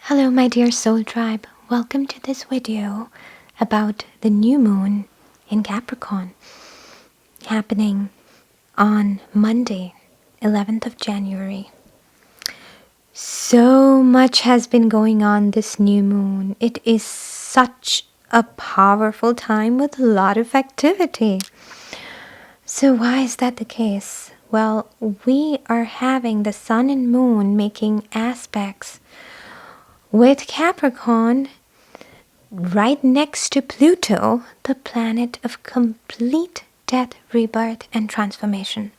Hello my dear soul tribe, welcome to this video about the new moon in Capricorn happening on Monday, 11th of January. So much has been going on this new moon. It is such a powerful time with a lot of activity. So why is that the case? Well, we are having the sun and moon making aspects with Capricorn right next to Pluto, the planet of complete death, rebirth, and transformation.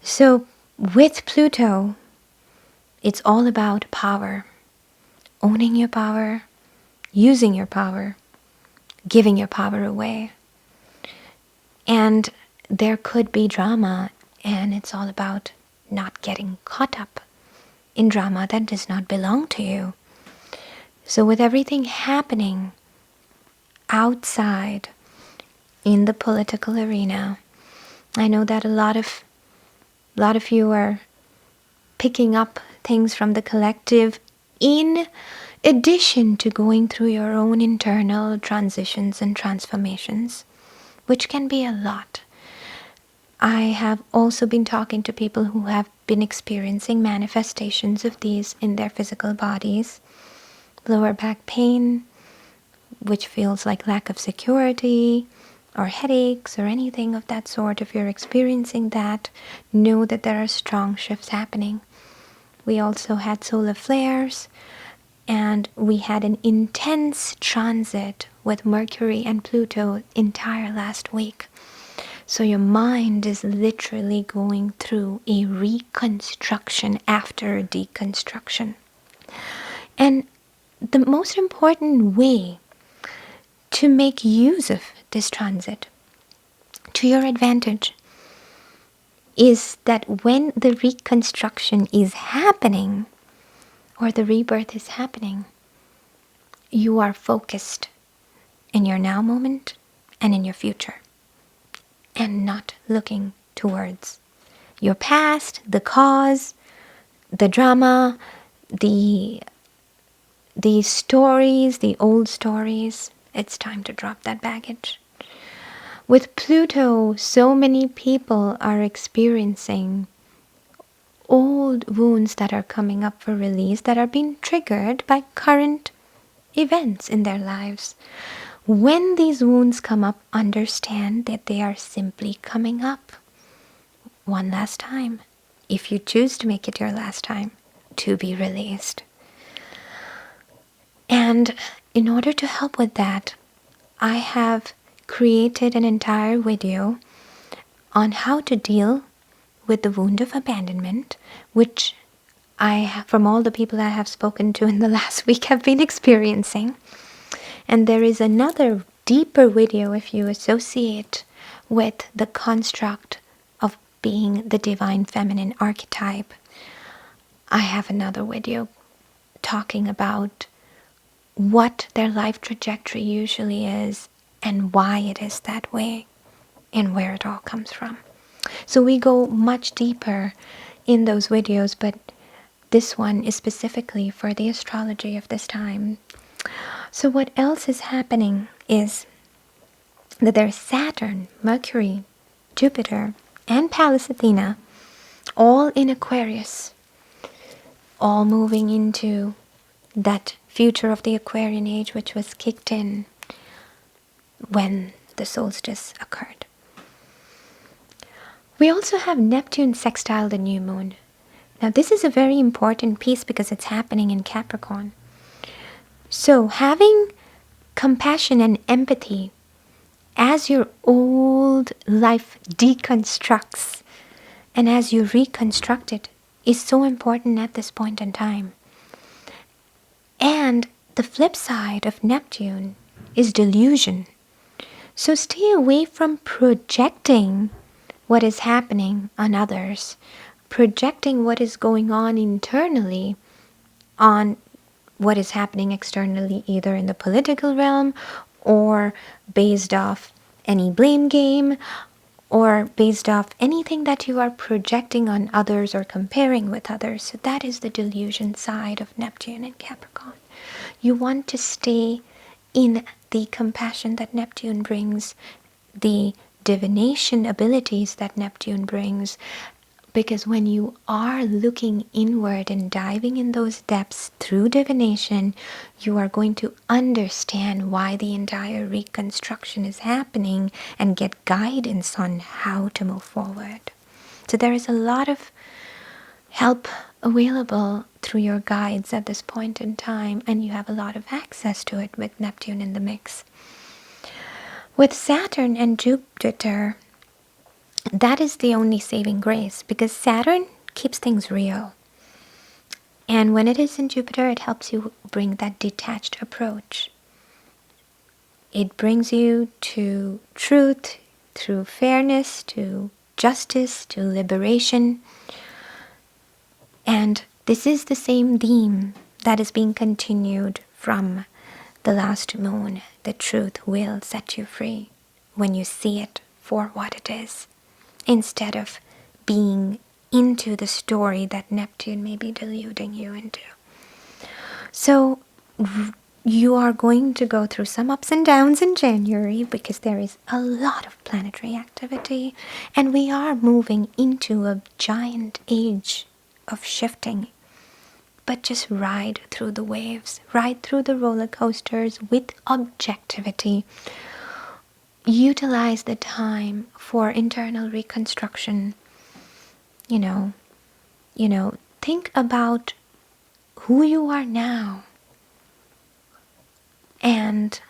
So with Pluto, it's all about power, owning your power, using your power, giving your power away. And there could be drama, and it's all about not getting caught up in drama that does not belong to you. So with everything happening outside in the political arena, I know that a lot of you are picking up things from the collective in addition to going through your own internal transitions and transformations, which can be a lot. I have also been talking to people who have been experiencing manifestations of these in their physical bodies. Lower back pain, which feels like lack of security, or headaches, or anything of that sort. If you're experiencing that, know that there are strong shifts happening. We also had solar flares, and we had an intense transit with Mercury and Pluto entire last week. So your mind is literally going through a reconstruction after a deconstruction. And the most important way to make use of this transit to your advantage is that when the reconstruction is happening or the rebirth is happening, you are focused in your now moment and in your future and not looking towards your past, the cause, the drama, the stories, the old stories. It's time to drop that baggage. With Pluto, so many people are experiencing old wounds that are coming up for release, that are being triggered by current events in their lives. When these wounds come up, understand that they are simply coming up one last time, if you choose to make it your last time, to be released. And in order to help with that, I have created an entire video on how to deal with the wound of abandonment, which from all the people I have spoken to in the last week, have been experiencing. And there is another deeper video if you associate with the construct of being the divine feminine archetype. I have another video talking about what their life trajectory usually is and why it is that way and where it all comes from. So we go much deeper in those videos, but this one is specifically for the astrology of this time. So what else is happening is that there's Saturn, Mercury, Jupiter, and Pallas Athena all in Aquarius, all moving into that future of the Aquarian age, which was kicked in when the solstice occurred. We also have Neptune sextile the new moon. Now this is a very important piece because it's happening in Capricorn. So having compassion and empathy as your old life deconstructs and as you reconstruct it is so important at this point in time. And the flip side of Neptune is delusion. So stay away from projecting what is happening on others, projecting what is going on internally on what is happening externally, either in the political realm or based off any blame game or based off anything that you are projecting on others or comparing with others. So that is the delusion side of Neptune and Capricorn. You want to stay in the compassion that Neptune brings, the divination abilities that Neptune brings, because when you are looking inward and diving in those depths through divination, you are going to understand why the entire reconstruction is happening and get guidance on how to move forward. So there is a lot of help available through your guides at this point in time, and you have a lot of access to it with Neptune in the mix. With Saturn and Jupiter, that is the only saving grace, because Saturn keeps things real. And when it is in Jupiter, it helps you bring that detached approach. It brings you to truth, through fairness, to justice, to liberation. And this is the same theme that is being continued from the last moon. The truth will set you free when you see it for what it is, instead of being into the story that Neptune may be deluding you into. So you are going to go through some ups and downs in January, because there is a lot of planetary activity, and we are moving into a giant age of shifting. But just ride through the waves, ride through the roller coasters with objectivity. Utilize the time for internal reconstruction. Think about who you are now. And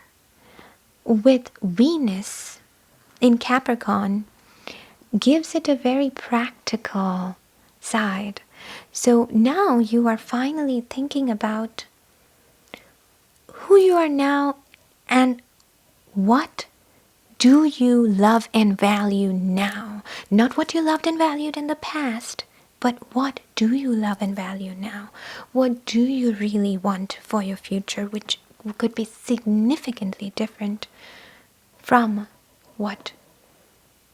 with Venus in Capricorn, gives it a very practical side. So now you are finally thinking about who you are now and what do you love and value now? Not what you loved and valued in the past, but what do you love and value now? What do you really want for your future, which could be significantly different from what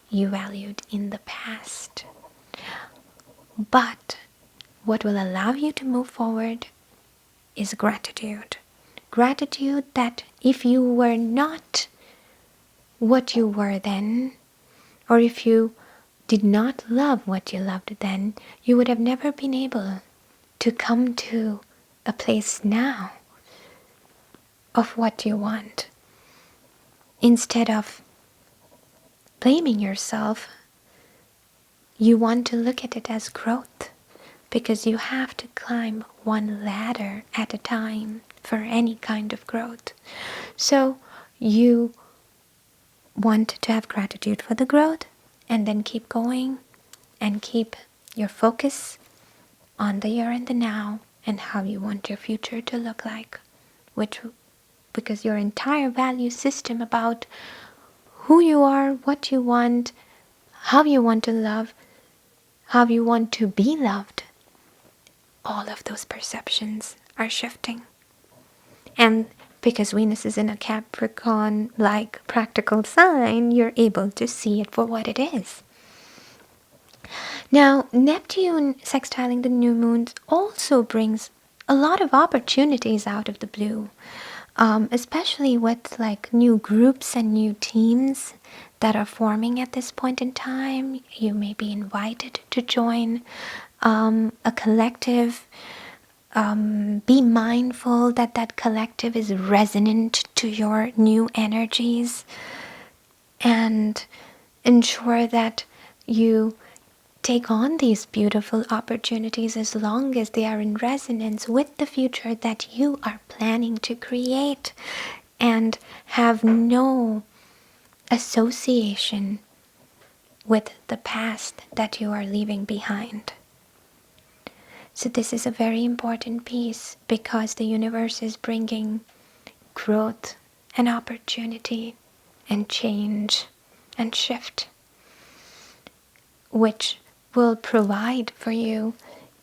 you valued in the past. But what will allow you to move forward is gratitude. Gratitude that if you were not what you were then, or if you did not love what you loved then, you would have never been able to come to a place now of what you want. Instead of blaming yourself, you want to look at it as growth, because you have to climb one ladder at a time for any kind of growth. So you want to have gratitude for the growth, and then keep going and keep your focus on the here and the now and how you want your future to look like, because your entire value system about who you are, what you want, how you want to love, how you want to be loved, all of those perceptions are shifting. And because Venus is in a Capricorn-like practical sign, you're able to see it for what it is. Now, Neptune sextiling the new moon also brings a lot of opportunities out of the blue, especially with new groups and new teams that are forming at this point in time. You may be invited to join a collective. Be mindful that that collective is resonant to your new energies, and ensure that you take on these beautiful opportunities as long as they are in resonance with the future that you are planning to create, and have no association with the past that you are leaving behind. So this is a very important piece, because the universe is bringing growth and opportunity and change and shift, which will provide for you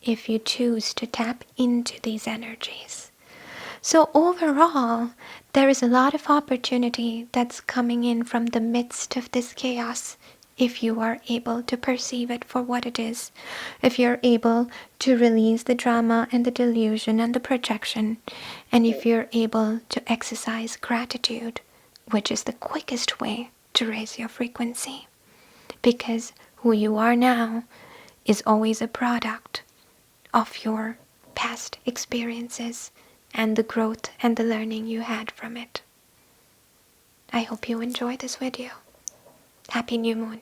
if you choose to tap into these energies. So overall, there is a lot of opportunity that's coming in from the midst of this chaos if you are able to perceive it for what it is, if you're able to release the drama and the delusion and the projection, and if you're able to exercise gratitude, which is the quickest way to raise your frequency. Because who you are now is always a product of your past experiences and the growth and the learning you had from it. I hope you enjoyed this video. Happy New Moon.